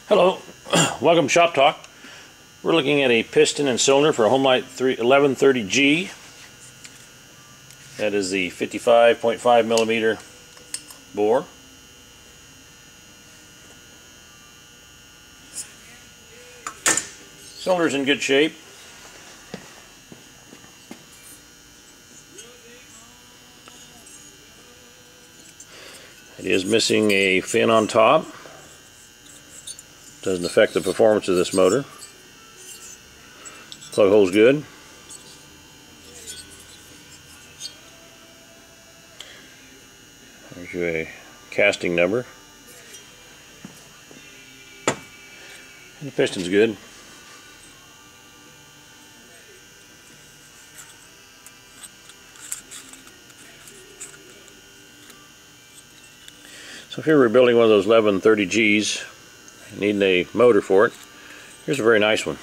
Hello, welcome to Shop Talk. We're looking at a piston and cylinder for a Homelite 1130G. That is the 55.5 millimeter bore. Cylinder's in good shape. It is missing a fin on top. Doesn't affect the performance of this motor. Plug hole's good. There's your casting number. And the piston's good. So if you're rebuilding one of those 1130Gs, needing a motor for it, here's a very nice one.